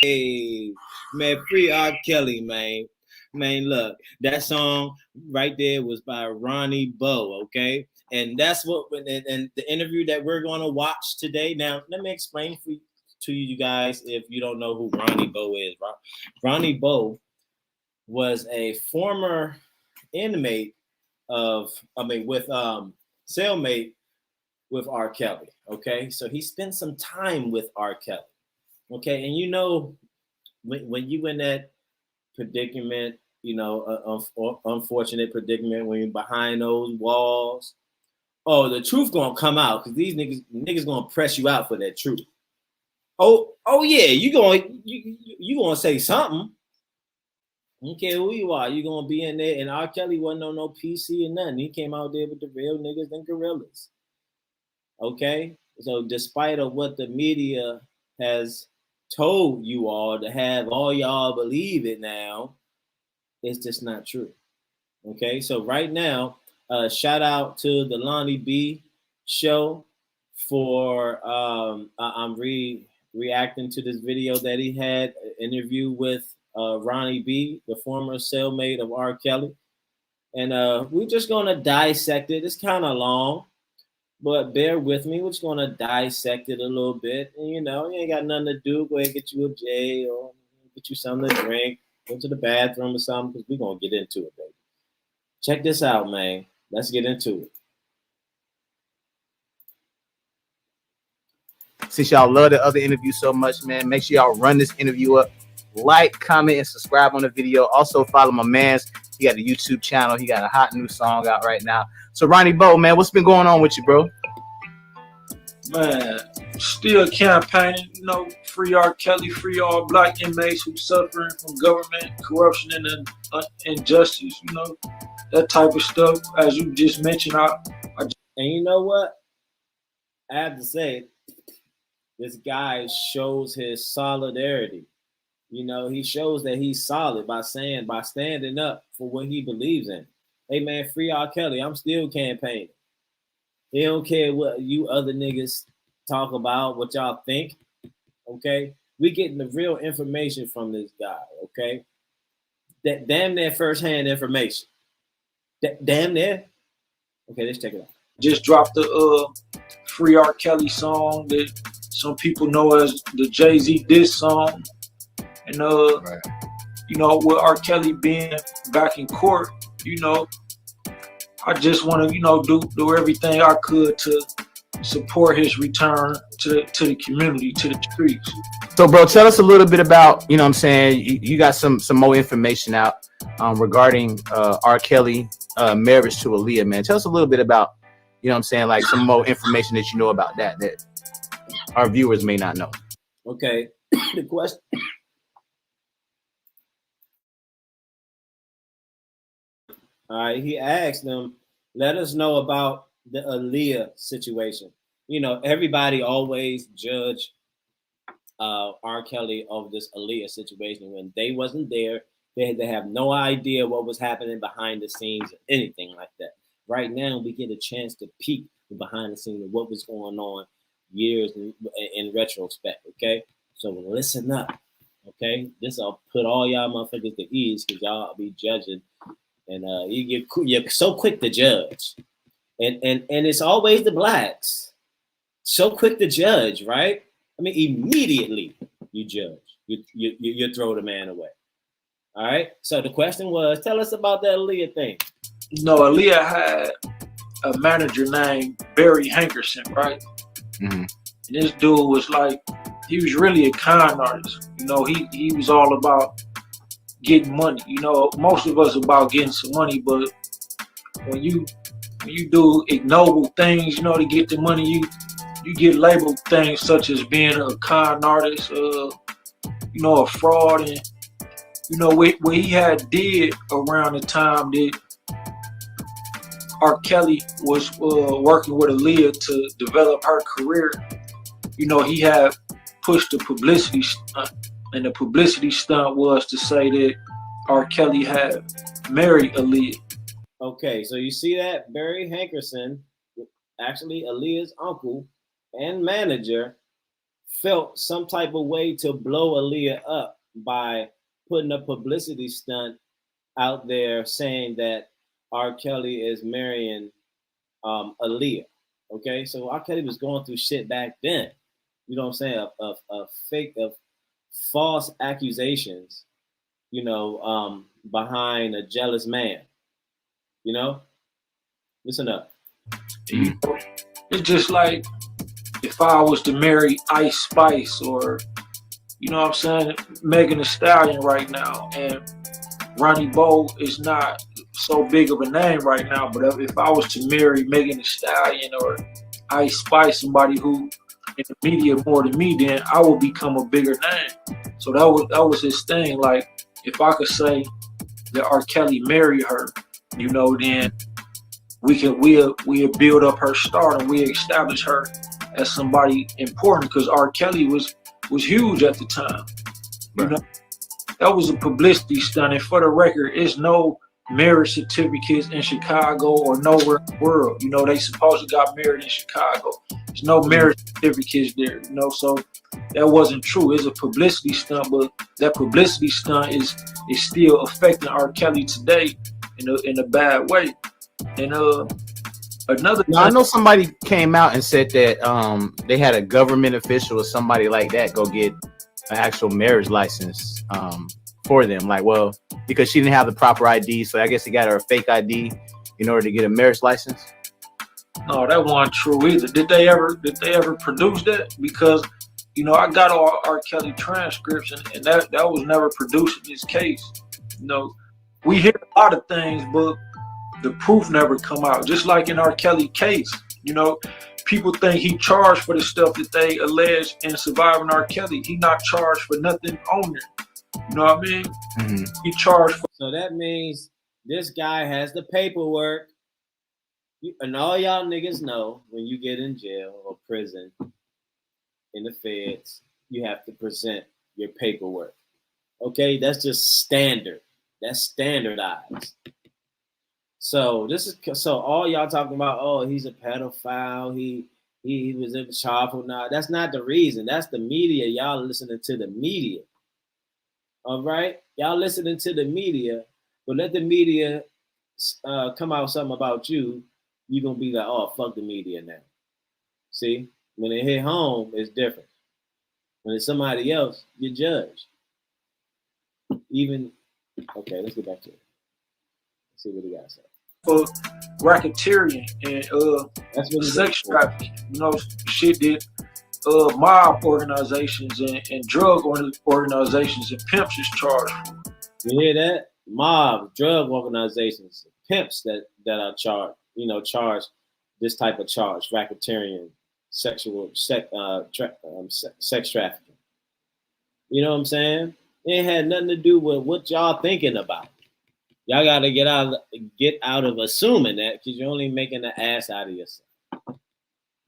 Hey, man, free R. Kelly, man. Man, look, that song right there was by Ronnie Bo, okay? And that's what, and the interview that we're going to watch today. Now, let me explain to you guys if you don't know who Ronnie Bo is. Ronnie Bo was a former inmate with Cellmate with R. Kelly, okay? So he spent some time with R. Kelly, okay? And you know, when you in that predicament, you know, unfortunate predicament when you're behind those walls, oh, the truth gonna come out because these niggas gonna press you out for that truth. Oh yeah, you gonna say something. I don't care who you are, you gonna be in there. And R. Kelly wasn't on no PC or nothing. He came out there with the real niggas and gorillas. Okay, so despite of what the media has told you all to have all y'all believe it now, it's just not true. Okay, so right now, shout out to the Lonnie B show for I'm reacting to this video that he had an interview with Ronnie B, the former cellmate of R. Kelly, and we're just gonna dissect it. It's kind of long, but bear with me. We're just gonna dissect it a little bit. And you know, you ain't got nothing to do. Go ahead and get you a J or get you something to drink. Go to the bathroom or something because we're gonna get into it, baby. Check this out, man. Let's get into it. Since y'all love the other interview so much, man, make sure y'all run this interview up. Like, comment, and subscribe on the video. Also follow my man's. He got a YouTube channel. He got a hot new song out right now. So Ronnie Bo, man, what's been going on with you, bro? Man, still campaigning, you know, free R. Kelly, free all black inmates who suffering from government corruption and injustice, you know, that type of stuff. As you just mentioned, and you know what? I have to say, this guy shows his solidarity. You know, he shows that he's solid by standing up for what he believes in. Hey man, free R. Kelly. I'm still campaigning. He don't care what you other niggas talk about, what y'all think. Okay, we getting the real information from this guy. Okay, that damn near firsthand information. Damn near. Okay, let's check it out. Just dropped the free R. Kelly song that some people know as the Jay-Z diss song. And right. You know, with R. Kelly being back in court, you know, I just want to, you know, do everything I could to support his return to the community, to the streets. So, bro, tell us a little bit about, you know what I'm saying, you got some more information out regarding R. Kelly marriage to Aaliyah, man. Tell us a little bit about, you know what I'm saying, like some more information that you know about that our viewers may not know. Okay, the question. All right, he asked them, let us know about the Aaliyah situation. You know, everybody always judge R. Kelly over this Aaliyah situation when they wasn't there. They have no idea what was happening behind the scenes or anything like that. Right now, we get a chance to peek behind the scenes of what was going on years in retrospect, okay? So listen up, okay? This will put all y'all motherfuckers to ease because y'all be judging. And you're so quick to judge, and it's always the blacks, so quick to judge, right? I mean, immediately you judge, you throw the man away. All right. So the question was, tell us about that Aaliyah thing. You know, Aaliyah had a manager named Barry Hankerson, right? Mm-hmm. And this dude was like, he was really a con artist. You know, he was all about getting money. You know, most of us about getting some money, but when you do ignoble things, you know, to get the money, you get labeled things such as being a con artist, you know, a fraud. And you know what he had did around the time that R. Kelly was working with Aaliyah to develop her career. You know, he had pushed the publicity stunt. And the publicity stunt was to say that R. Kelly had married Aaliyah. Okay, so you see that? Barry Hankerson, actually Aaliyah's uncle and manager, felt some type of way to blow Aaliyah up by putting a publicity stunt out there saying that R. Kelly is marrying Aaliyah. Okay, so R. Kelly was going through shit back then. You know what I'm saying? Of fake, of false accusations. You know, behind a jealous man. You know, listen up. It's just like if I was to marry Ice Spice or, you know what I'm saying, Megan Thee Stallion right now, and Ronnie Bo is not so big of a name right now, but if I was to marry Megan Thee Stallion or Ice Spice, somebody who in the media more than me, then I would become a bigger name. So that was his thing. Like, if I could say that R. Kelly married her, you know, then we'll build up her stardom. We establish her as somebody important because R. Kelly was huge at the time. You know, that was a publicity stunt. And for the record, it's no marriage certificates in Chicago or nowhere in the world. You know, they supposedly got married in Chicago. There's no marriage certificates there. You know, so that wasn't true. It's a publicity stunt, but that publicity stunt is still affecting R. Kelly today in a bad way. And another now, I know somebody came out and said that they had a government official or somebody like that go get an actual marriage license for them. Like, well, because she didn't have the proper ID, so I guess they got her a fake ID in order to get a marriage license. No, that wasn't true either. Did they ever produce that? Because, you know, I got all R. Kelly transcripts, and that was never produced in this case. You know, we hear a lot of things, but the proof never come out. Just like in R. Kelly case, you know, people think he charged for the stuff that they allege in Surviving R. Kelly. He not charged for nothing on there. You know what I mean? Mm-hmm. He charged for. So that means this guy has the paperwork. And all y'all niggas know when you get in jail or prison in the feds, you have to present your paperwork. Okay, that's just standard. That's standardized. So all y'all talking about, oh, he's a pedophile, he was in child. Now that's not the reason. That's the media. Y'all listening to the media. All right, y'all listening to the media, but let the media come out with something about you. You're gonna be like, oh, fuck the media now. See, when it hit home, it's different. When it's somebody else, you judge. Okay, let's get back to it. Let's see what the guy said. For racketeering and sex trafficking, you know, shit that mob organizations and drug organizations and pimps is charged for. You hear that? Mob, drug organizations, pimps that are charged. You know, charge this type of charge, racketeering, sex trafficking. You know what I'm saying? It had nothing to do with what y'all thinking about. Y'all got to get out of assuming that because you're only making an ass out of yourself.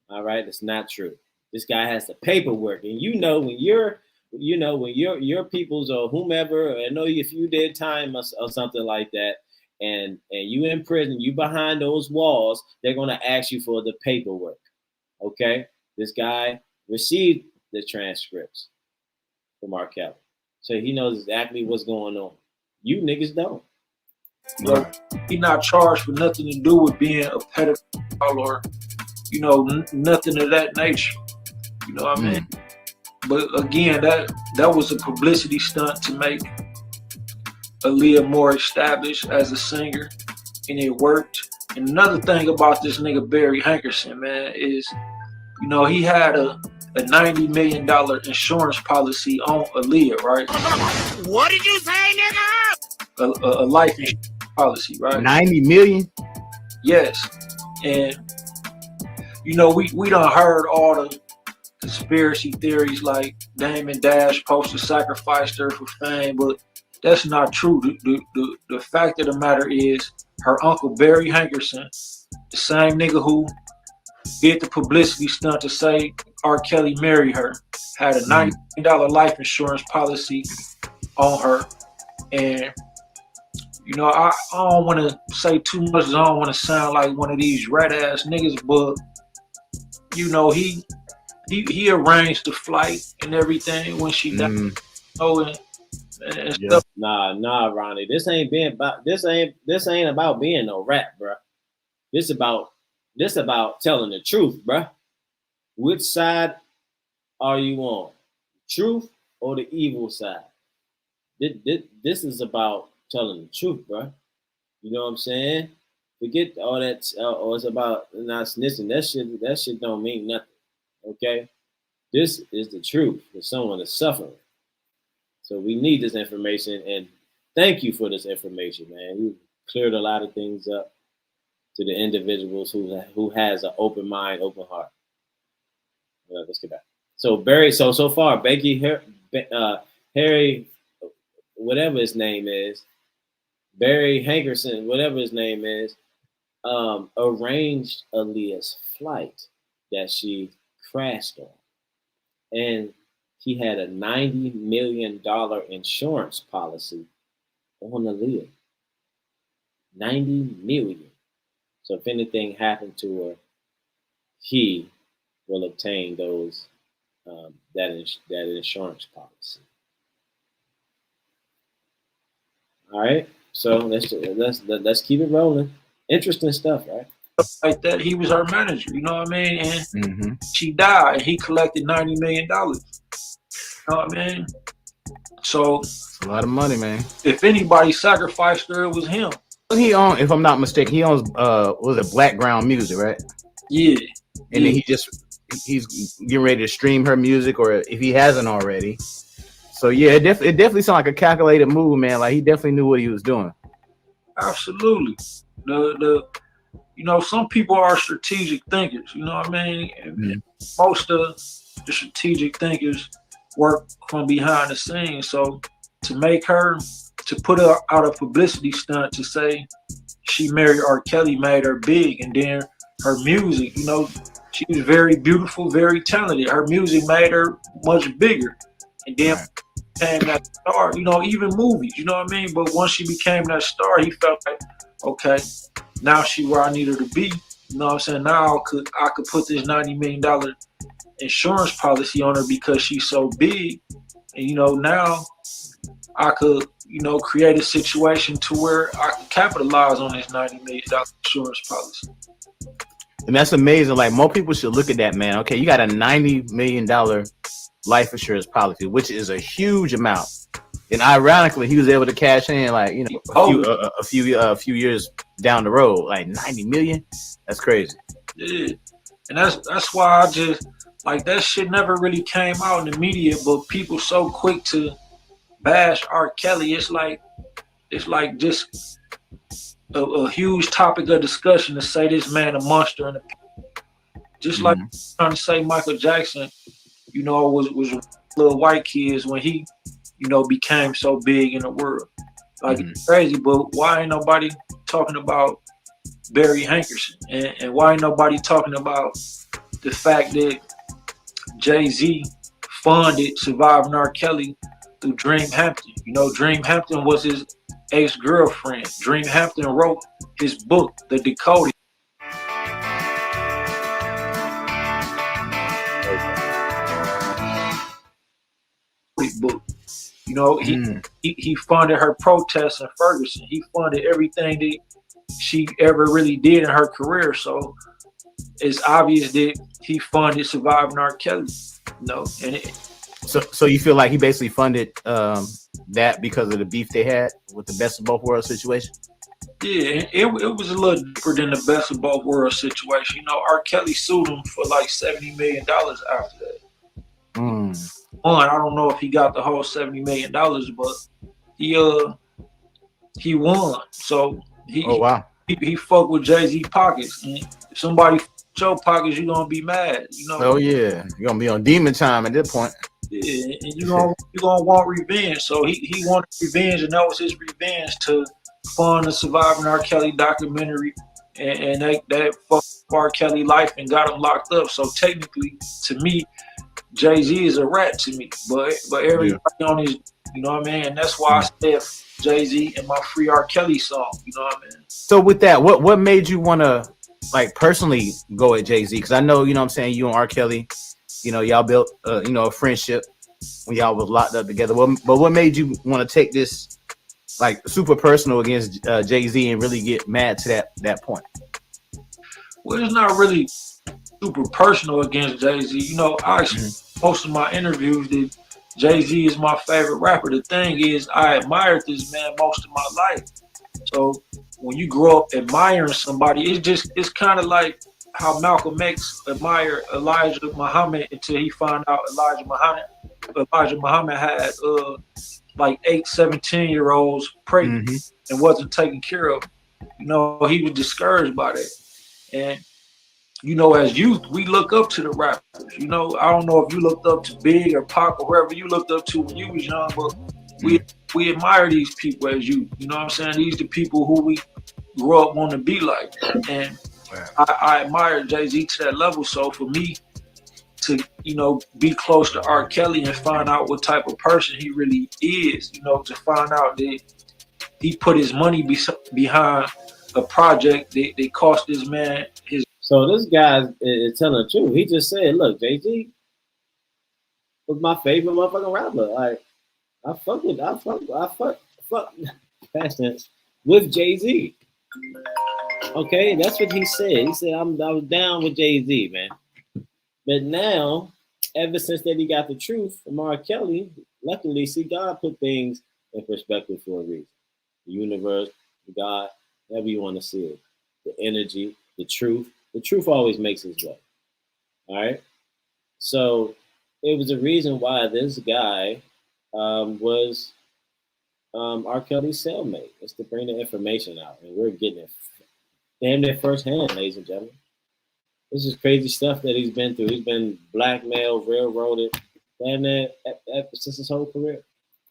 All right, it's not true. This guy has the paperwork, and you know when your peoples or whomever, I know if you did time or something like that. And you in prison, you behind those walls, they're going to ask you for the paperwork. Okay? This guy received the transcripts from R. Kelly. So he knows exactly what's going on. You niggas don't. So he's not charged for nothing to do with being a pedophile or, you know, nothing of that nature. You know what I mean? But again, that was a publicity stunt to make Aaliyah more established as a singer, and it worked. And another thing about this nigga Barry Hankerson, man, is, you know, he had a $90 million insurance policy on Aaliyah, right? What did you say, nigga? A life insurance policy, right? 90 million? Yes. And, you know, we done heard all the conspiracy theories like Damon Dash posted sacrificed her for fame, but that's not true. The fact of the matter is her uncle Barry Hankerson, the same nigga who did the publicity stunt to say R. Kelly married her, had a $90 million life insurance policy on her. And, you know, I don't want to say too much. I don't want to sound like one of these rat ass niggas, but, you know, he he arranged the flight and everything when she died. And Yeah. stuff. Nah, Ronnie. This ain't about being no rap, bro. This about telling the truth, bro. Which side are you on? Truth or the evil side? This is about telling the truth, bro. You know what I'm saying? Forget all that. Or it's about not snitching. That shit don't mean nothing. Okay. This is the truth for someone that's suffering. So we need this information, and thank you for this information, man. You cleared a lot of things up to the individuals who has an open mind, open heart. Let's get back. So Barry, so far, Harry, whatever his name is, Barry Hankerson, whatever his name is, arranged Aaliyah's flight that she crashed on, and he had a $90 million insurance policy on Aaliyah. $90 million. So if anything happened to her, he will obtain those that insurance policy. All right. So let's keep it rolling. Interesting stuff, right? Like that, he was her manager. You know what I mean? And she died. And he collected $90 million. You know what I mean? So it's a lot of money, man. If anybody sacrificed her, it was him. He owns, if I'm not mistaken, he owns was it Blackground Music, right? Yeah. And then he's getting ready to stream her music, or if he hasn't already. So yeah, it definitely sounds like a calculated move, man. Like he definitely knew what he was doing. Absolutely. Some people are strategic thinkers. You know what I mean? And most of the strategic thinkers work from behind the scenes. So to put her out a publicity stunt to say she married R. Kelly made her big, and then her music, she was very beautiful, very talented. Her music made her much bigger, and then became that star. Even movies, you know what I mean. But once she became that star, he felt like, okay, now she where I need her to be. You know what I'm saying? Now I could put this $90 million insurance policy on her because she's so big, and now I could, create a situation to where I can capitalize on this $90 million insurance policy. And that's amazing. Like, more people should look at that, man. Okay, you got a $90 million life insurance policy, which is a huge amount. And ironically, he was able to cash in, like, a few years down the road, like 90 million. That's crazy. Yeah, and that's why I just like that shit never really came out in the media, but people so quick to bash R. Kelly. It's like just a huge topic of discussion to say this man a monster, and just like trying to say Michael Jackson, was little white kids when he, became so big in the world. Like it's crazy, but why ain't nobody talking about Barry Hankerson, and why ain't nobody talking about the fact that Jay-Z funded Surviving R. Kelly through Dream Hampton? Dream Hampton was his ex-girlfriend. Dream Hampton wrote his book, The Decoded book. He funded her protests in Ferguson. He funded everything that she ever really did in her career. So it's obvious that he funded Surviving R. Kelly. So you feel like he basically funded that because of the beef they had with the Best of Both Worlds situation? Yeah, it was a little deeper than the Best of Both Worlds situation. R. Kelly sued him for like $70 million after that. I don't know if he got the whole $70 million, but he won. So he fucked with Jay-Z pockets. And if somebody fucks your pockets, you're gonna be mad. Oh yeah, you're gonna be on demon time at this point. Yeah, and you're gonna want revenge. So he wanted revenge, and that was his revenge to fund the Surviving R. Kelly documentary, and that fucked R. Kelly life and got him locked up. So technically, to me, Jay-Z is a rat to me, but everybody on his, you know what I mean? And that's why I said Jay-Z in my Free R. Kelly song, you know what I mean? So with that, what made you want to, like, personally go at Jay-Z? Because I know, you know what I'm saying, you and R. Kelly, y'all built a friendship when y'all was locked up together. But what made you want to take this like super personal against Jay-Z and really get mad to that point? Well, it's not really super personal against Jay-Z. I most of my interviews that Jay-Z is my favorite rapper. The thing is, I admired this man most of my life. So when you grow up admiring somebody, it's kind of like how Malcolm X admired Elijah Muhammad until he found out Elijah Muhammad had like 8 17-year-olds pregnant and wasn't taken care of. He was discouraged by that. And as youth, we look up to the rappers. I don't know if you looked up to Big or Pac or whoever you looked up to when you was young, but we admire these people as youth. You know what I'm saying? These are the people who we grew up wanting to be like. And I admire Jay-Z to that level. So for me to, be close to R. Kelly and find out what type of person he really is, to find out that he put his money behind a project that cost this man his. So this guy is telling the truth. He just said, look, Jay-Z was my favorite motherfucking rapper. Like, I fuck past tense with Jay-Z. Okay, that's what he said. He said, I was down with Jay-Z, man. But now, ever since that he got the truth from R. Kelly, luckily, see, God put things in perspective for a reason. The universe, God, however you want to see it. The energy, the truth. The truth always makes its way. All right? So, it was a reason why this guy was R. Kelly's cellmate. It's to bring the information out. And we're getting it damn near firsthand, ladies and gentlemen. This is crazy stuff that he's been through. He's been blackmailed, railroaded, damn near since his whole career.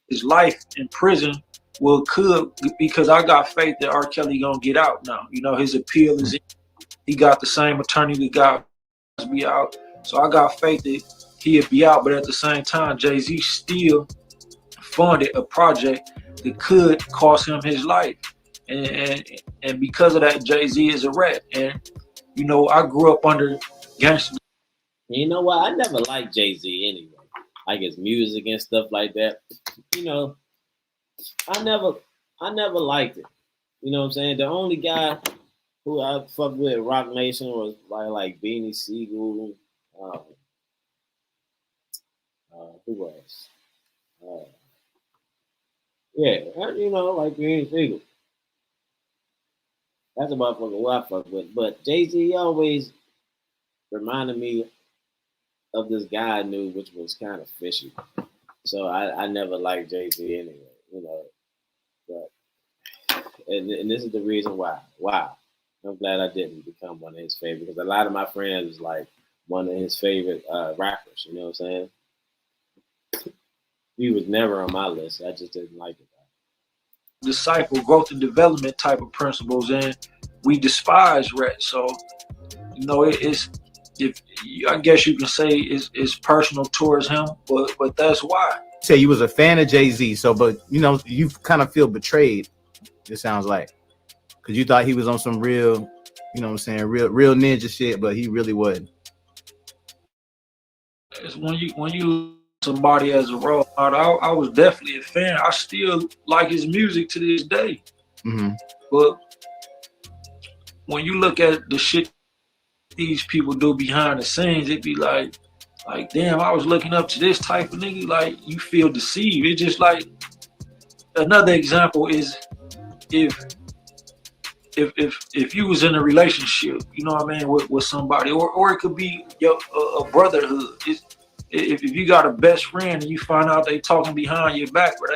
His life in prison could, because I got faith that R. Kelly gonna get out now. His appeal is in. He got the same attorney that got me out. So I got faith that he'll be out. But at the same time, Jay-Z still funded a project that could cost him his life. And because of that, Jay-Z is a rat. And, I grew up under gangster. You know what? I never liked Jay-Z anyway. Like his music and stuff like that. I never liked it. You know what I'm saying? The only guy who I fucked with Rock Nation was like Beanie Siegel. Who else? Like Beanie Siegel. That's a motherfucker who I fuck with. But Jay-Z always reminded me of this guy I knew, which was kind of fishy. So I never liked Jay-Z anyway, But and this is the reason why. Wow. I'm glad I didn't become one of his favorites, because a lot of my friends was like one of his favorite rappers, you know what I'm saying? He was never on my list. I just didn't like it. Disciple growth and development type of principles, and we despise rats. So, it's I guess you can say it's personal towards him, but that's why. Say you was a fan of Jay-Z, but you kind of feel betrayed. It sounds like, because you thought he was on some real, real ninja shit, but he really wasn't. It's when you somebody as a role model. I was definitely a fan. I still like his music to this day. But when you look at the shit these people do behind the scenes, it be like damn, I was looking up to this type of nigga. Like, you feel deceived. It's just like, another example is if you was in a relationship, with somebody, or it could be a brotherhood. If you got a best friend and you find out they talking behind your back, or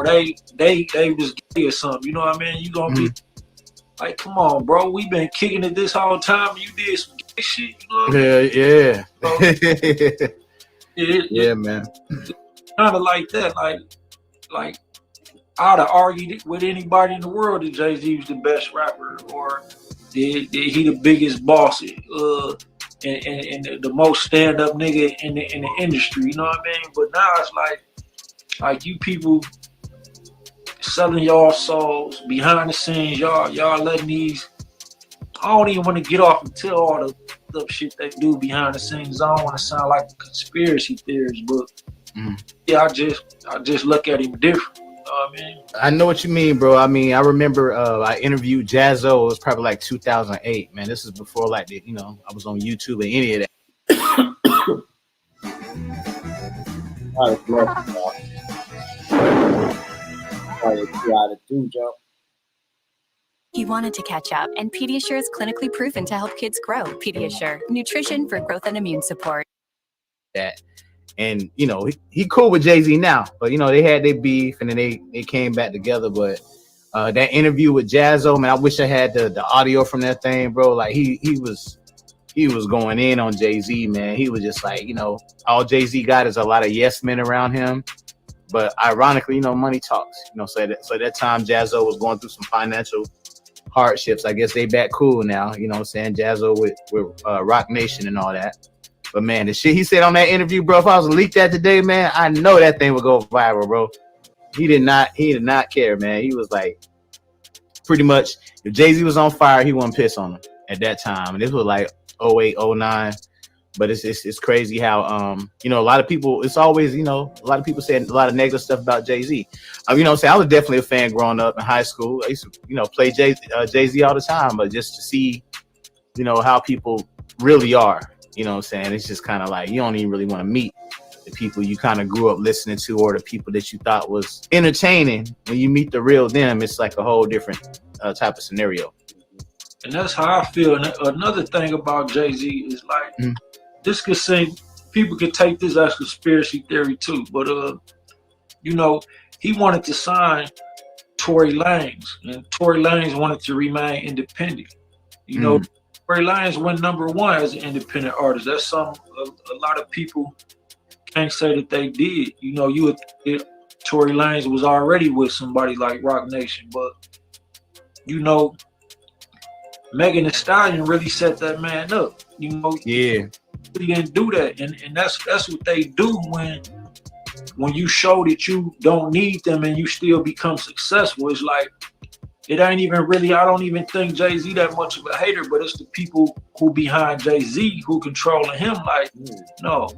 they was gay or something, you gonna be like, come on, bro, we been kicking it this whole time and you did some gay shit, Yeah. So, yeah, man. Kind of like that, like I'd have argued with anybody in the world that Jay-Z was the best rapper, or he the biggest boss, and the most stand-up nigga in the industry, you know what I mean? But now it's like you people selling y'all souls behind the scenes, y'all letting these I don't even want to get off and tell all the shit they do behind the scenes. I don't want to sound like a conspiracy theorist, but yeah, I just look at him different. You know what I mean? I know what you mean, bro. I mean, I remember I interviewed Jazzo. It was probably like 2008, man. This is before like the, I was on YouTube and any of that. He wanted to catch up, and Pediasure is clinically proven to help kids grow. Pediasure, nutrition for growth and immune support. That, and he cool with Jay-Z now, but they had their beef, and then they came back together. But that interview with Jazzo, man, I wish I had the audio from that thing, bro. Like he was going in on Jay-Z, man. He was just like, all Jay-Z got is a lot of yes men around him. But ironically, money talks. So that time Jazzo was going through some financial hardships. I guess they back cool now. Jazzo with Rock Nation and all that. But man, the shit he said on that interview, bro, if I was to leak that today, man, I know that thing would go viral, bro. He did not care, man. He was like, pretty much, if Jay-Z was on fire, he wouldn't piss on him at that time. And this was like 08, 09. But it's crazy how a lot of people, it's always, a lot of people saying a lot of negative stuff about Jay-Z. I was definitely a fan growing up in high school. I used to play Jay-Z all the time, but just to see how people really are, it's just kind of like you don't even really want to meet the people you kind of grew up listening to, or the people that you thought was entertaining. When you meet the real them, it's like a whole different type of scenario. And that's how I feel. And another thing about Jay-Z is like, this could seem, people could take this as conspiracy theory too, but he wanted to sign Tory Lanez, and Tory Lanez wanted to remain independent. Tory Lanez went #1 as an independent artist. That's something a lot of people can't say that they did. Tory Lanez was already with somebody like Rock Nation, but Megan Thee Stallion really set that man up. Yeah. He didn't do that, and that's what they do when you show that you don't need them and you still become successful. It's like, it ain't even really, I don't even think Jay-Z that much of a hater, but it's the people who behind Jay-Z who controlling him. Like, no,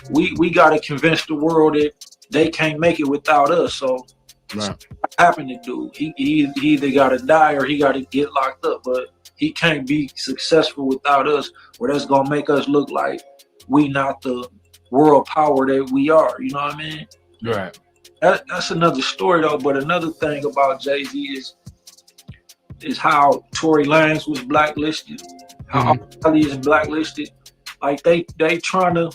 we got to convince the world that they can't make it without us. So what happened to dude? He either got to die or he got to get locked up, but he can't be successful without us, or that's going to make us look like we not the world power that we are. You know what I mean? Right. That's another story though. But another thing about Jay-Z is how Tory Lanez was blacklisted, how Ali is blacklisted. Like they trying to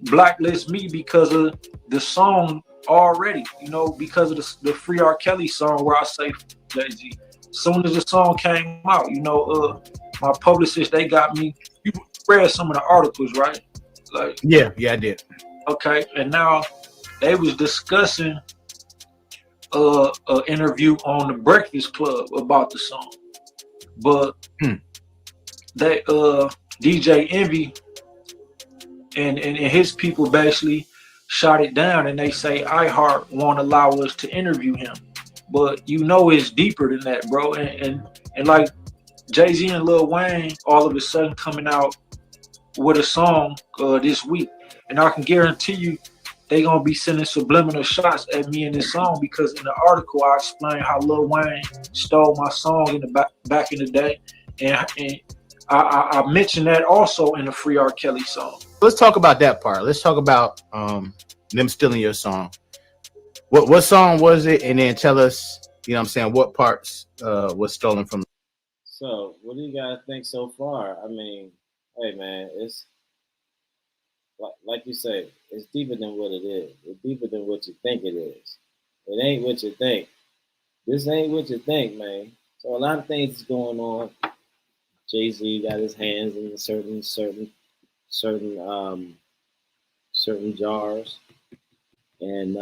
blacklist me because of the song already, because of the Free R. Kelly song where I say Jay-Z. As soon as the song came out, my publicist, they got me. You read some of the articles, right? Like, yeah, I did. Okay, and now they was discussing an interview on the Breakfast Club about the song, but they DJ Envy and his people basically shot it down, and they say iHeart won't allow us to interview him. But it's deeper than that, bro. And like Jay-Z and Lil Wayne all of a sudden coming out with a song this week. And I can guarantee you they gonna be sending subliminal shots at me in this song, because in the article I explained how Lil Wayne stole my song in the back in the day. And I mentioned that also in the Free R. Kelly song. Let's talk about that part. Let's talk about them stealing your song. What song was it? And then tell us, what parts was stolen from. So, what do you guys think so far? I mean, hey man, it's like you say, it's deeper than what it is. It's deeper than what you think it is. It ain't what you think. This ain't what you think, man. So a lot of things is going on. Jay-Z got his hands in certain jars, and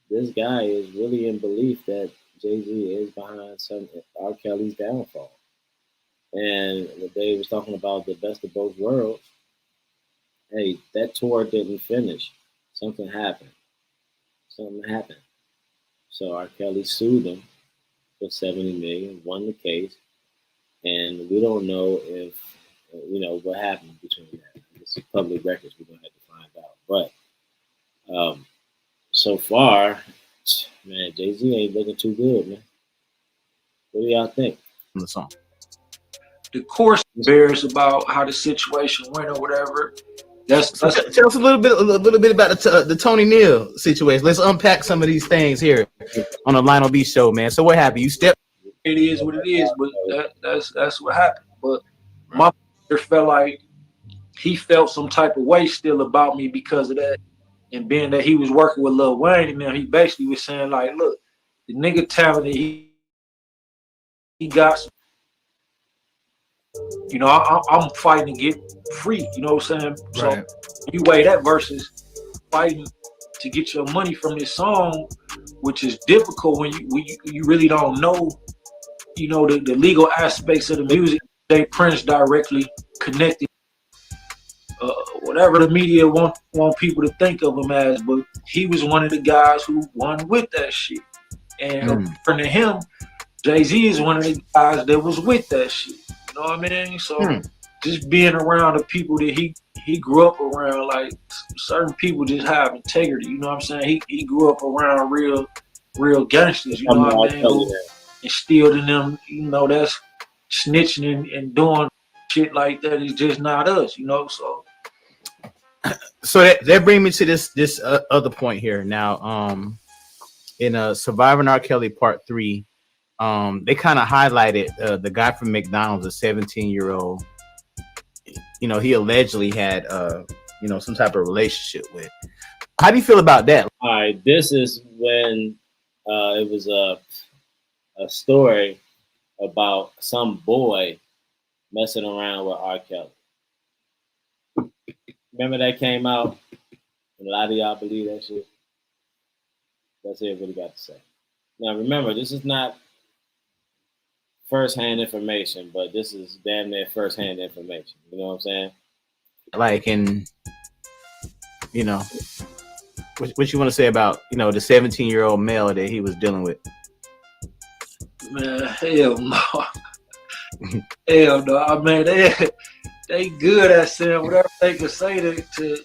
this guy is really in belief that Jay-Z is behind some R. Kelly's downfall. And what Dave was talking about, the best of both worlds. Hey, that tour didn't finish. Something happened. So R. Kelly sued him for $70 million, won the case, and we don't know if what happened between that. It's public records. We're gonna have to find out. But so far, man, Jay-Z ain't looking too good, man. What do y'all think? On the song. The course bears about how the situation went or whatever. Tell us a little bit about the Tony Neal situation. Let's unpack some of these things here on the Lionel B show, man. So what happened? You stepped. It is what it is, but that's what happened. But my brother felt like he felt some type of way still about me because of that, and being that he was working with Lil Wayne, and then he basically was saying like, look, the nigga talented, he got some. You know, I'm fighting to get free. You know what I'm saying? So Right. you weigh that versus fighting to get your money from this song, which is difficult when you really don't know, you know, the legal aspects of the music. They Prince directly connected, whatever the media want people to think of him as, but he was one of the guys who won with that shit. And according to him, Jay-Z is one of the guys that was with that shit. You know what I mean? So just being around the people that he grew up around, like certain people just have integrity. You know what I'm saying? He grew up around real gangsters. You know what I mean? Who instilled in them, you know, that's snitching and doing shit like that is just not us. You know, so that brings me to this other point here. Now, in Surviving R. Kelly Part 3, they kind of highlighted the guy from McDonald's, a 17-year-old. You know, he allegedly had some type of relationship with. How do you feel about that? All right, this is when it was a story about some boy messing around with R. Kelly. Remember that came out? And a lot of y'all believe that shit. That's it. What he got to say. Now remember, this is not first-hand information, but this is damn near first-hand information. You know what I'm saying? Like, and you know, what you want to say about, you know, the 17-year-old male that he was dealing with? Man, hell no. Hell no. I mean, they good at saying whatever they can say to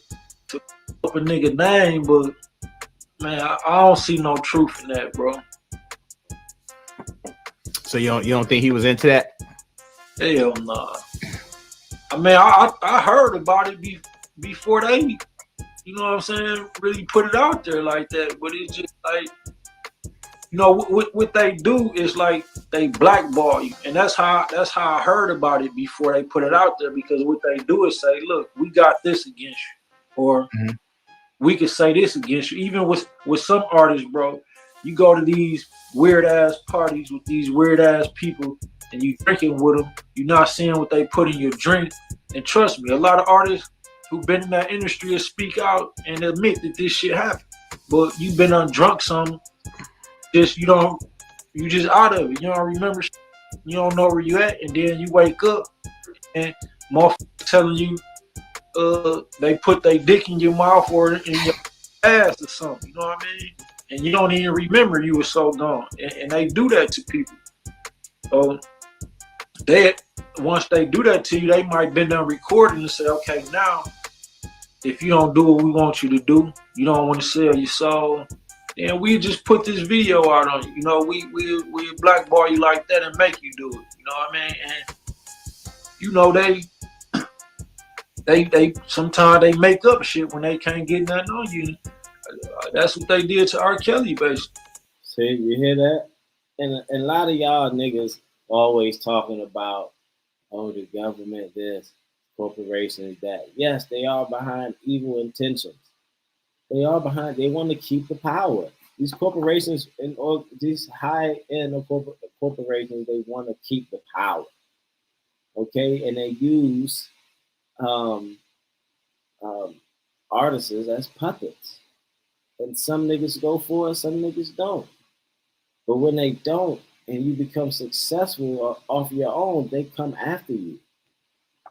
up a nigga name, but man, I don't see no truth in that, bro. So you don't think he was into that? Hell no. I mean, I heard about it before they, you know what I'm saying, really put it out there like that. But it's just like, you know, what they do is like they blackball you, and that's how I heard about it before they put it out there. Because what they do is say, look, we got this against you, or we could say this against you. Even with some artists, bro, you go to these weird ass parties with these weird ass people, and you drinking with them. You're not seeing what they put in your drink, and trust me, a lot of artists who've been in that industry will speak out and admit that this shit happened. But you've been undrunk some. Just you just out of it. You don't remember. You don't know where you at, and then you wake up and motherfuckers telling you they put their dick in your mouth or in your ass or something. You know what I mean? And you don't even remember you were so gone. And they do that to people. So once they do that to you, they might been done recording and say, okay, now if you don't do what we want you to do, you don't want to sell your soul, then we just put this video out on you. You know, we blackball you like that and make you do it. You know what I mean? And you know they sometimes they make up shit when they can't get nothing on you. That's what they did to R. Kelly, basically. See, you hear that? And a lot of y'all niggas always talking about, oh, the government this, corporations that. Yes, they are behind evil intentions. They are behind. They want to keep the power. These corporations and all these high-end corporations, they want to keep the power. Okay, and they use artists as puppets. And some niggas go for it, some niggas don't. But when they don't, and you become successful off your own, they come after you.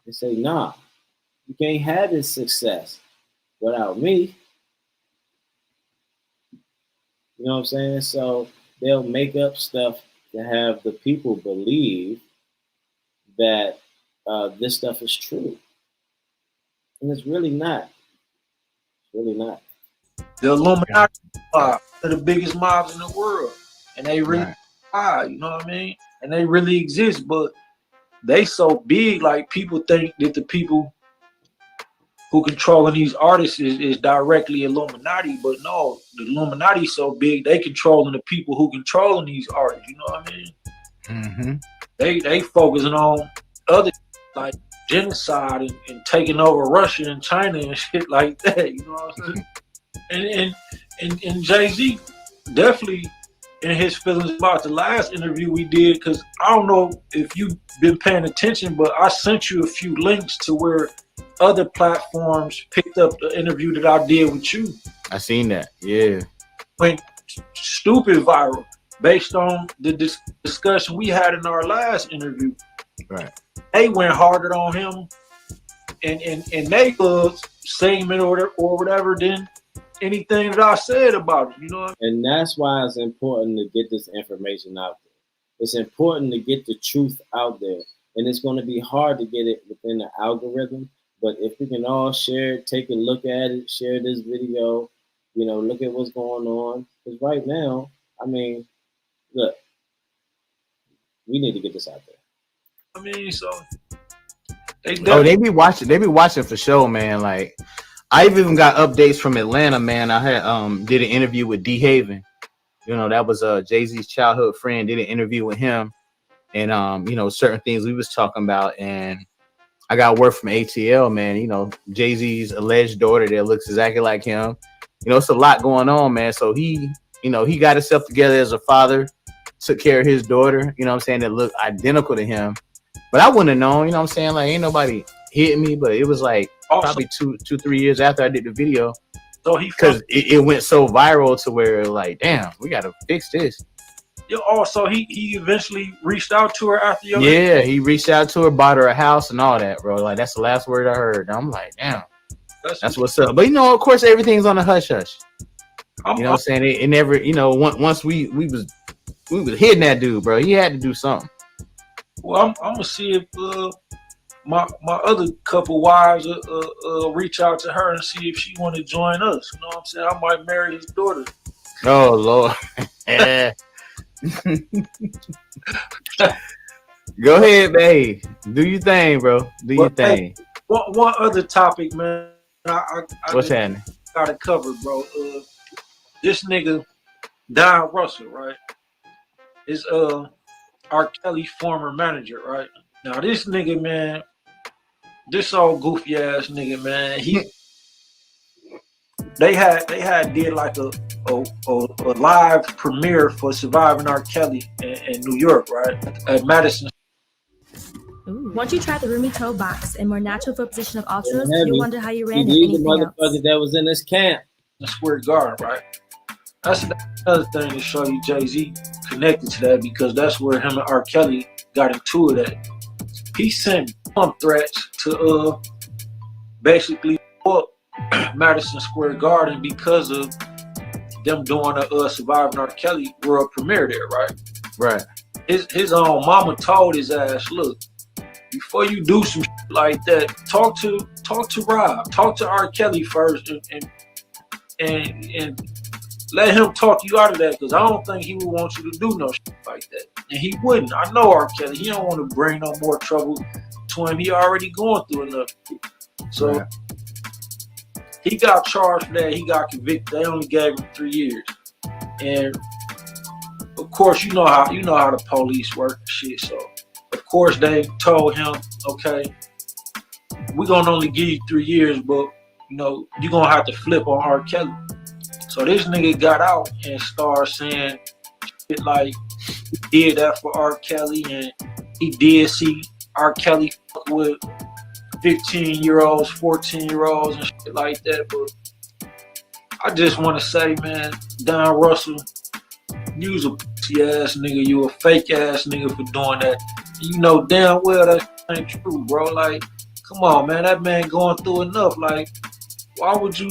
They say, nah, you can't have this success without me. You know what I'm saying? So they'll make up stuff to have the people believe that this stuff is true, and it's really not. It's really not. The Illuminati are the biggest mobs in the world, and they really are. You know what I mean? And they really exist, but they so big. Like people think that the people who controlling these artists is directly Illuminati, but no, the Illuminati so big they controlling the people who controlling these artists. You know what I mean? Mm-hmm. They focusing on other like genocide and taking over Russia and China and shit like that. You know what I'm saying? And Jay-Z definitely in his feelings about the last interview we did, because I don't know if you've been paying attention, but I sent you a few links to where other platforms picked up the interview that I did with you. I seen that. Yeah. Went stupid viral based on the discussion we had in our last interview. Right. They went harder on him and they segment or whatever than anything that I said about him, you know what I mean? And that's why it's important to get this information out there. It's important to get the truth out there. And it's going to be hard to get it within the algorithm. But if we can all share it, take a look at it, share this video, you know, look at what's going on. Because right now, I mean, look, we need to get this out there. I mean, so they be watching for sure, man. Like I've even got updates from Atlanta, man. I had did an interview with D Haven. You know, that was Jay-Z's childhood friend. Did an interview with him, and you know, certain things we was talking about, and I got word from ATL, man. You know, Jay-Z's alleged daughter that looks exactly like him. You know, it's a lot going on, man. So he, you know, he got himself together as a father, took care of his daughter, you know what I'm saying, that looked identical to him. But I wouldn't have known, you know what I'm saying? Like, ain't nobody hitting me, but it was like probably 2-3 years after I did the video. So because it went so viral to where, like, damn, we got to fix this. So he eventually reached out to her after your Yeah, he reached out to her, bought her a house and all that, bro. Like, that's the last word I heard. I'm like, damn, that's what's up. But, you know, of course, everything's on the hush-hush. You know what I'm saying? It never, you know, once we was hitting that dude, bro. He had to do something. Well, I'm gonna see if my other couple wives reach out to her and see if she want to join us. You know what I'm saying? I might marry his daughter. Oh Lord. Go ahead, babe. Do your thing, bro. Do your thing. Hey, one other topic, man. What's happening? Got it covered, bro. This nigga Don Russell, right? Is R. Kelly former manager, right? Now this nigga, man, this old goofy ass nigga, man, they had did like a live premiere for Surviving R. Kelly in New York, right? At Madison. Ooh. Once you try the roomy toe box and more natural foot position of Ultras, you'll wonder how you ran He's anything the motherfucker else. that was in this camp. The Square Garden, right? That's another thing to show you Jay-Z connected to that, because that's where him and R. Kelly got into it at. He sent pump threats to basically fuck Madison Square Garden because of them doing a Surviving R. Kelly world premiere there, right? Right. His own mama told his ass, look, before you do some shit like that, talk to Rob, talk to R. Kelly first, and let him talk you out of that, because I don't think he would want you to do no shit like that. And he wouldn't. I know R. Kelly. He don't want to bring no more trouble to him. He already going through enough. So he got charged for that. He got convicted. They only gave him 3 years. And of course, you know how the police work and shit. So of course they told him, okay, we're gonna only give you 3 years, but you know, you're gonna have to flip on R. Kelly. So this nigga got out and started saying shit like he did that for R. Kelly, and he did see R. Kelly fuck with 15-year-olds, 14-year-olds and shit like that. But I just want to say, man, Don Russell, you was a pussy ass nigga. You a fake ass nigga for doing that. You know damn well that ain't true, bro. Like, come on, man. That man going through enough. Like, why would you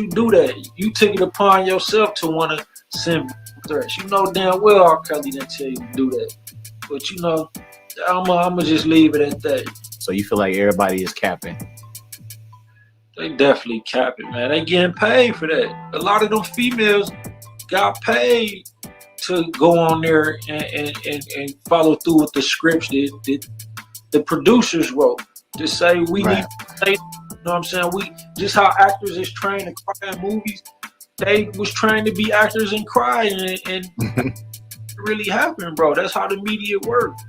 do that? You took it upon yourself to want to send threats. You know damn well R. Kelly didn't tell you to do that. But you know, I'ma just leave it at that. So you feel like everybody is capping? They definitely capping, man. They getting paid for that. A lot of them females got paid to go on there and follow through with the scripts that the producers wrote to say we need to say, you know what I'm saying? We just how actors is trained to cry in movies, they was trained to be actors and cry and it really happened, bro. That's how the media worked.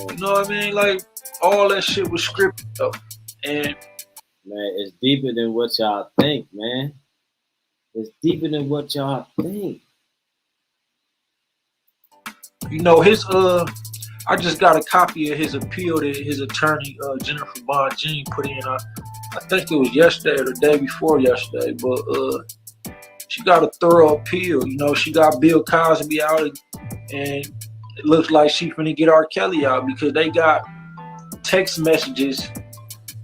You know what I mean? Like all that shit was scripted though. And man, it's deeper than what y'all think, man. It's deeper than what y'all think. you know, his I just got a copy of his appeal that his attorney Jennifer Von Jean put in. I think it was yesterday or the day before yesterday, but she got a thorough appeal. You know, she got Bill Cosby out, and it looks like she finna get R. Kelly out because they got text messages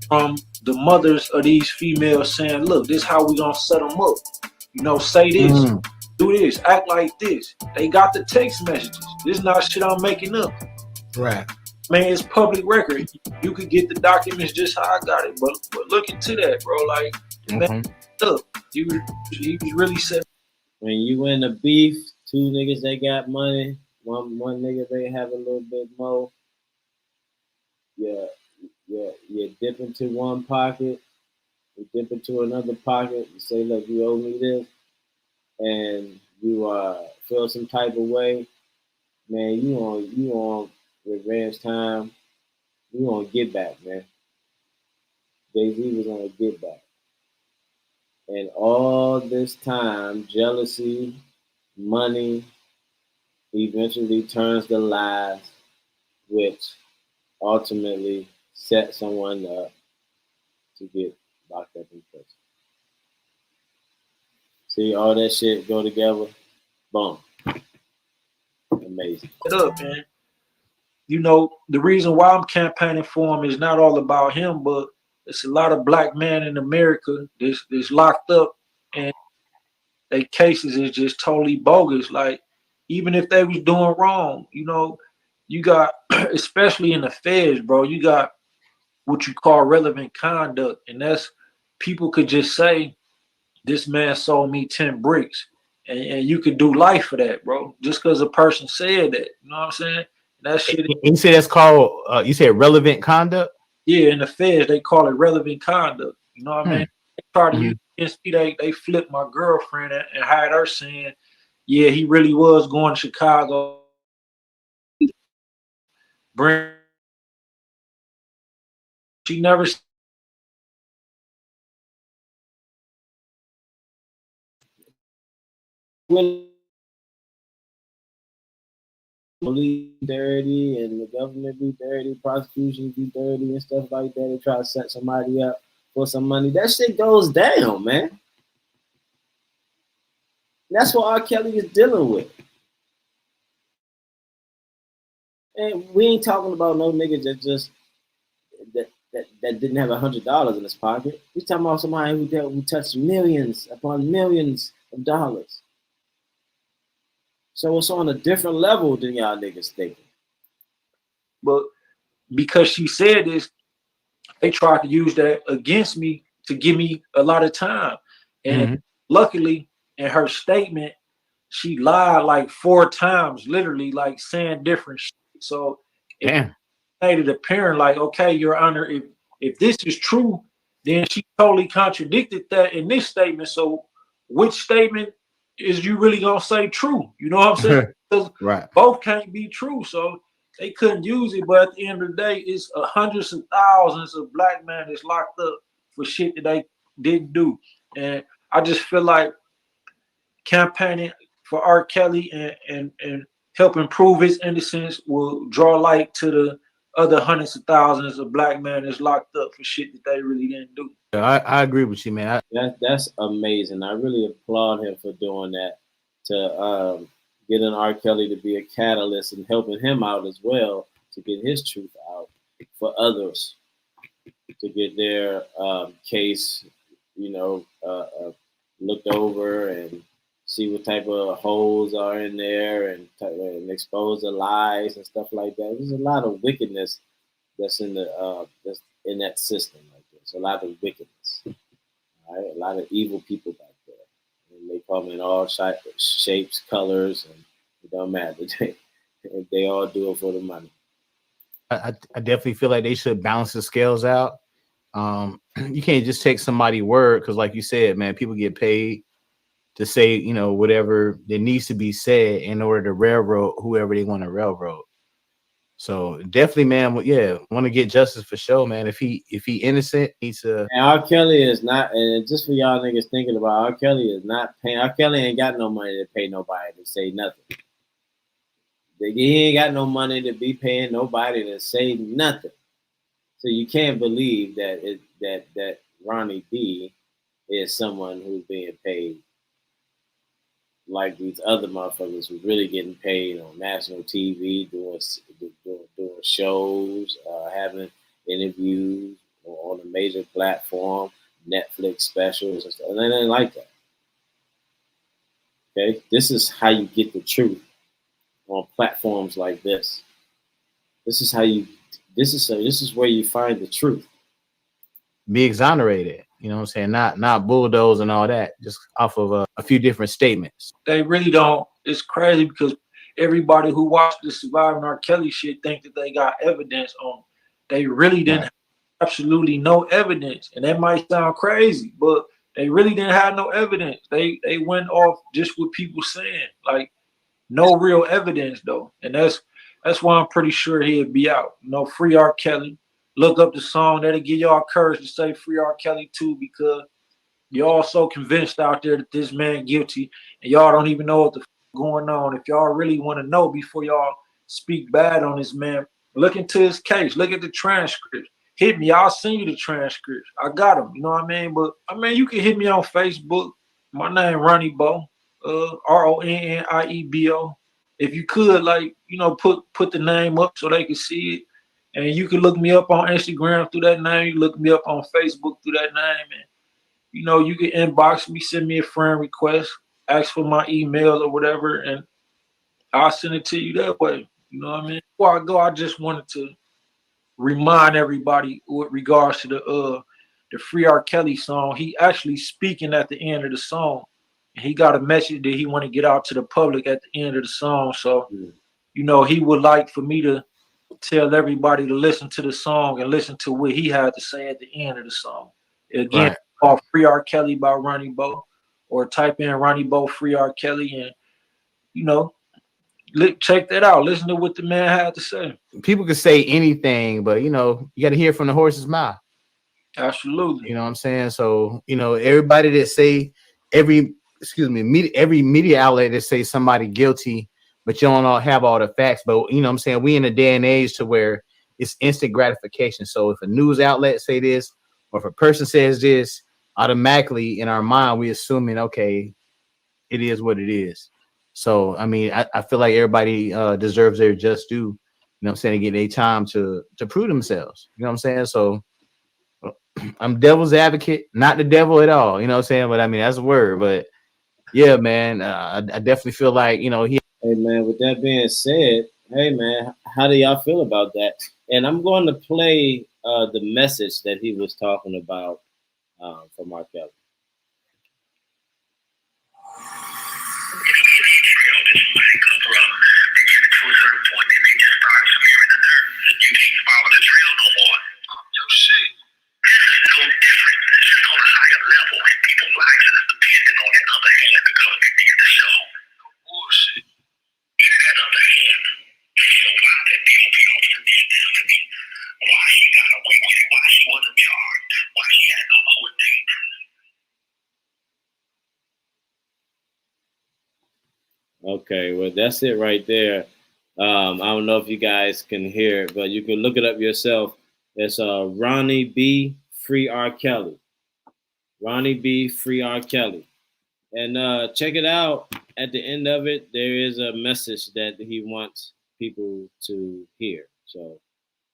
from the mothers of these females saying, "Look, this is how we gonna set them up. You know, say this." Do this, act like this. They got the text messages. This is not shit I'm making up. Right. Man, it's public record. You could get the documents just how I got it. But look into that, bro. Like, man, look, he was really set. When you in a beef, two niggas they got money, one nigga they have a little bit more. You dip into one pocket, you dip into another pocket, you say, look, you owe me this, and you feel some type of way, man, you on revenge time. You on get back, man. Jay-Z was on a get back. And all this time, jealousy, money, eventually turns to lies, which ultimately set someone up to get locked up in prison. See, all that shit go together. Boom. Amazing. Up, man. You know, the reason why I'm campaigning for him is not all about him, but it's a lot of black men in America that's locked up and their cases is just totally bogus. Like, even if they was doing wrong, you know, you got, especially in the feds, bro, you got what you call relevant conduct. And that's people could just say, this man sold me 10 bricks. And you could do life for that, bro. Just because a person said that. You know what I'm saying? That shit. You say that's called, you said relevant conduct? Yeah, in the feds, they call it relevant conduct. You know what I mean? They try to use against me. They flipped my girlfriend and had her saying, yeah, he really was going to Chicago. She never. Police dirty and the government be dirty, prosecution be dirty and stuff like that. They try to set somebody up for some money. That shit goes down, man. That's what R. Kelly is dealing with. And we ain't talking about no nigga that didn't have $100 in his pocket. We talking about somebody who touched millions upon millions of dollars. So it's on a different level than y'all niggas thinking. But because she said this, they tried to use that against me to give me a lot of time. And luckily, in her statement, she lied like 4 times, literally, like saying different shit. So it made it apparent, like, okay, Your Honor, if this is true, then she totally contradicted that in this statement. So which statement is you really gonna say true? You know what I'm saying? Because both can't be true. So they couldn't use it, but at the end of the day, it's hundreds of thousands of black men that's locked up for shit that they didn't do. And I just feel like campaigning for R. Kelly and help improve his innocence will draw light to the other hundreds of thousands of black men that's locked up for shit that they really didn't do. I agree with you, man. That's amazing. I really applaud him for doing that, to getting R. Kelly to be a catalyst and helping him out as well to get his truth out for others to get their case, looked over and see what type of holes are in there, and expose the lies and stuff like that. There's a lot of wickedness that's in that's in that system. Like there's a lot of wickedness. All right, a lot of evil people back there. And they come in all shapes, colors, and it don't matter. They all do it for the money. I definitely feel like they should balance the scales out. You can't just take somebody's word because, like you said, man, people get paid to say, you know, whatever that needs to be said in order to railroad whoever they want to railroad. So definitely, man, yeah, want to get justice for sure, man. If he innocent, he's And R. Kelly is not, and just for y'all niggas thinking about R. Kelly is not paying. R. Kelly ain't got no money to pay nobody to say nothing. He ain't got no money to be paying nobody to say nothing. So you can't believe that Ronnie B is someone who's being paid like these other motherfuckers who's really getting paid on national TV, doing shows, having interviews on a major platform, Netflix specials and stuff. And they ain't like that. Okay, this is how you get the truth on platforms like this. This is how you. This is where you find the truth. Be exonerated. You know what I'm saying? Not bulldoze and all that. Just off of a few different statements. They really don't. It's crazy because everybody who watched the Surviving R. Kelly shit think that they got evidence on. They really didn't have absolutely no evidence. And that might sound crazy, but they really didn't have no evidence. They went off just what people saying. Like no real evidence though. And that's why I'm pretty sure he'll be out. You know, free R. Kelly. Look up the song. That'll give y'all courage to say free R. Kelly too, because y'all so convinced out there that this man guilty, and y'all don't even know what the going on. If y'all really want to know before y'all speak bad on this man, look into his case. Look at the transcripts. Hit me. I'll send you the transcripts. I got them. You know what I mean? But I mean, you can hit me on Facebook. My name Ronnie Bo. RONNIEBO. If you could, like, you know, put the name up so they can see it. And you can look me up on Instagram through that name. You look me up on Facebook through that name. And you know, you can inbox me, send me a friend request, ask for my email or whatever, and I'll send it to you that way. You know what I mean? Before I go, I just wanted to remind everybody with regards to the Free R. Kelly song. He actually speaking at the end of the song. And he got a message that he want to get out to the public at the end of the song. So, you know, he would like for me to tell everybody to listen to the song and listen to what he had to say at the end of the song. Again, called Free R. Kelly by Ronnie Bo, or type in Ronnie Bo Free R. Kelly, and you know, check that out. Listen to what the man had to say. People can say anything, but you know, you got to hear from the horse's mouth. Absolutely. You know what I'm saying? So, you know, everybody that say every media outlet that say somebody guilty, but you don't all have all the facts. But you know what I'm saying? We in a day and age to where it's instant gratification. So if a news outlet say this, or if a person says this, automatically in our mind, we assuming, okay, it is what it is. So, I mean, I feel like everybody deserves their just due, you know what I'm saying, to get their time to prove themselves. You know what I'm saying? So I'm devil's advocate, not the devil at all. You know what I'm saying? But I mean, that's a word. But yeah, man, I definitely feel like, you know, Hey, man, with that being said, hey, man, how do y'all feel about that? And I'm going to play the message that he was talking about from R. Kelly. Okay, well, that's it right there. I don't know if you guys can hear it, but you can look it up yourself. It's Ronnie B. Free R. Kelly. Ronnie B. Free R. Kelly. And check it out. At the end of it, there is a message that he wants people to hear. So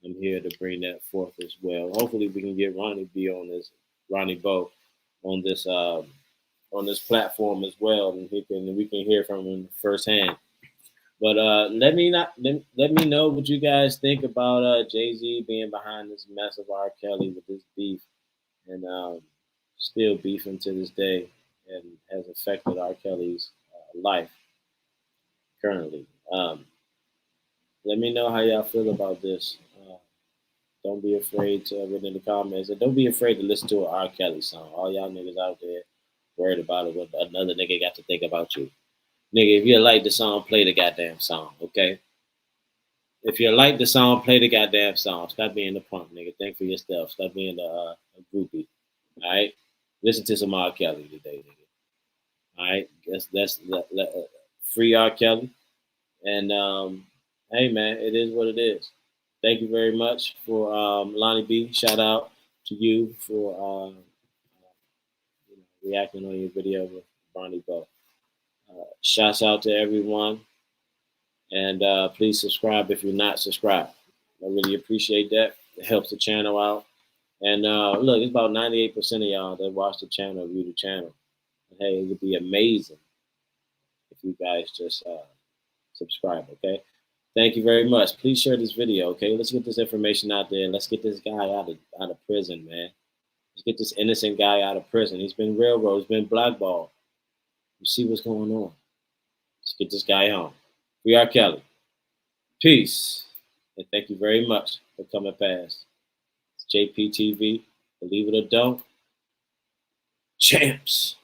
I'm here to bring that forth as well. Hopefully we can get Ronnie Bo on this on this platform as well, and we can hear from him firsthand. But let me know what you guys think about Jay-Z being behind this mess of R. Kelly with this beef, and still beefing to this day, and has affected R. Kelly's life currently. Let me know how y'all feel about this. Don't be afraid to put in the comments, and don't be afraid to listen to an R. Kelly song. All y'all niggas out there worried about it, what another nigga got to think about you. Nigga, if you like the song, play the goddamn song, okay? If you like the song, play the goddamn song. Stop being the punk, nigga. Think for yourself. Stop being a groupie. All right? Listen to some R. Kelly today, nigga. All right? That's free R. Kelly. And, hey, man, it is what it is. Thank you very much for Lonnie B. Shout out to you for reacting on your video with Ronnie Bo. Shouts out to everyone. And please subscribe if you're not subscribed. I really appreciate that. It helps the channel out. And look, it's about 98% of y'all that watch the channel, view the channel. And, hey, it would be amazing if you guys just subscribe, okay? Thank you very much. Please share this video, okay? Let's get this information out there. Let's get this guy out of prison, man. Let's get this innocent guy out of prison. He's been railroaded. He's been blackballed. You see what's going on. Let's get this guy home. We are Kelly. Peace. And thank you very much for coming past. It's JPTV. Believe it or don't. Champs.